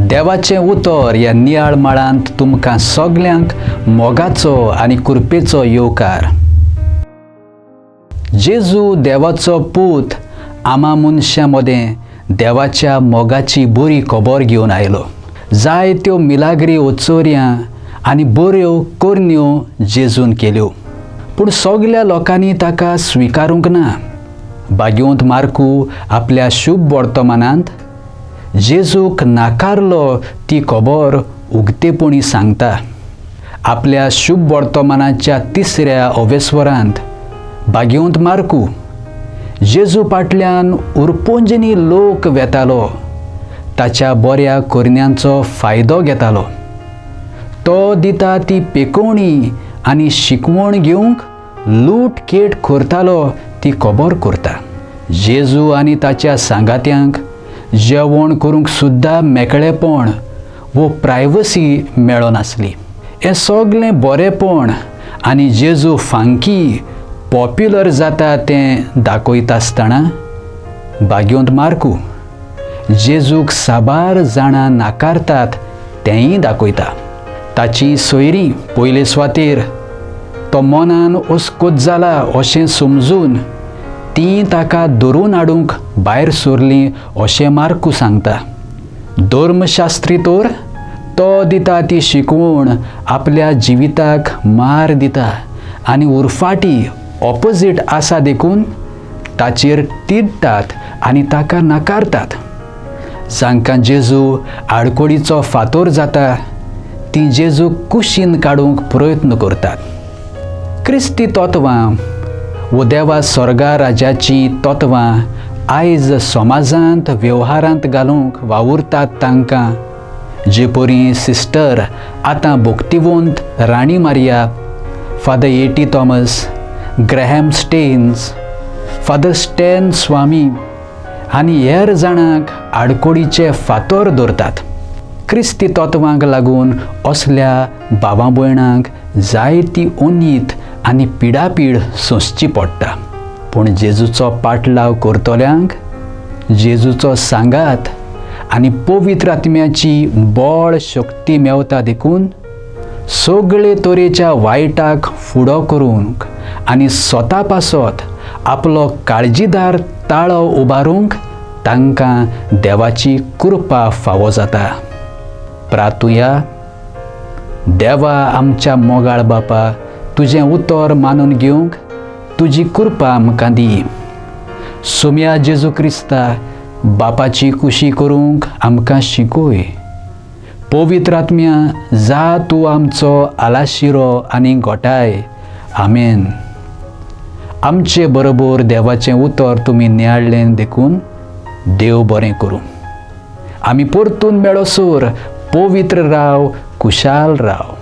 देवाचें उतर ह्या नियाळ माळांत तुमकां सगल्यांक मोगाचो आनी कृपेचो येवकार. जेजू देवाचो पूत आमा मनशां मदें देवाच्या मोगाची बरी खबर घेवन आयलो. जायत्यो मिलाग्री ओचोऱ्यां आनी बऱ्यो कोरण्यो जेजून केल्यो, पूण सगल्या लोकांनी ताका स्विकारूंक ना. भाग्यवंत मार्कू आपल्या शुभ वर्तमानांत जेजूक नाकारलो ती खबर उक्तेपणी सांगता. आपल्या शुभ वर्तमानाच्या 3ऱ्या अवेस्वरांत भाग्यवंत मार्कू जेजू फाटल्यान उरपोंजनी लोक वेतालो, ताच्या बऱ्या कोरण्यांचो फायदो घेतालो. तो दिता ती पेकोवणी आनी शिकवण घेवंक लूट खेट करतालो ती खबर करता. जेजू आनी ताच्या सांगात्यांक जेवण करूंक सुद्दां मेकळेपण वो प्रायवसी मेळो नासली. हें सगलें बरेंपण आनी जेजू फांकी पॉप्युलर जाता तें दाखयता आसतना भाग्यवंत मार्कू जेजूक साबार जाणां नाकारतात तेंय दाखयता. ताची सोयरीं पयले सुवातेर तो मनान ओस्कोत जाला अशें समजून तीं ताका धरून हाडूंक भायर सरलीं अशें मार्कू सांगता. धर्मशास्त्री तर तो दिता ती शिकवण आपल्या जिविताक मार दिता आनी उरफाटी ऑपोजीट आसा देखून ताचेर तिडटात आनी ताका नाकारतात. जांकां जेजू आडकोडीचो फातोर जाता ती जेजू कुशीन काडूंक प्रयत्न करतात. क्रिस्ती तत्वां वो देवा स्वर्गा राजाची तत्वां आयज समाजांत वेव्हारांत घालूंक वावुरतात तांकां जे परी सिस्टर आतां भक्तिवंत Rani Maria, father A T. Thomas, Graham Staines, father Stan Swamy आनी हेर जाणांक आडकोडीचे फातोर दवरतात. क्रिस्ती तत्वांक लागून असल्या भावां भयणांक जायती उणीत आनी पिडापीड सोंसची पडटा. पूण जेजूचो पाटलाव करतल्यांक जेजूचो सांगात आनी पवित्र आत्म्याची बळ शक्ती मेवता देखून सगळे तरेच्या वायटाक फुडो करूंक आनी स्वता पासत आपलो काळजीदार ताळो उबारूंक तांकां देवाची कृपा फावो जाता. प्रार्थुया. देवा आमच्या मोगाळ बापा, तुजें उतर मानून घेवंक तुजी कृपा आमकां दी. सुम्या जेजू क्रिस्ता बापाची कुशी करूंक आमकां शिकय. पवित्र आत्म्या जा तूं आमचो आलाशिरो आनी घोटाय. आमेन. आमचे बरोबर देवाचें उतर तुमी नियाळ्ळें देखून देव बरें करूं. आमी परतून मेळोसोर पवित्र राव, कुशाल राव.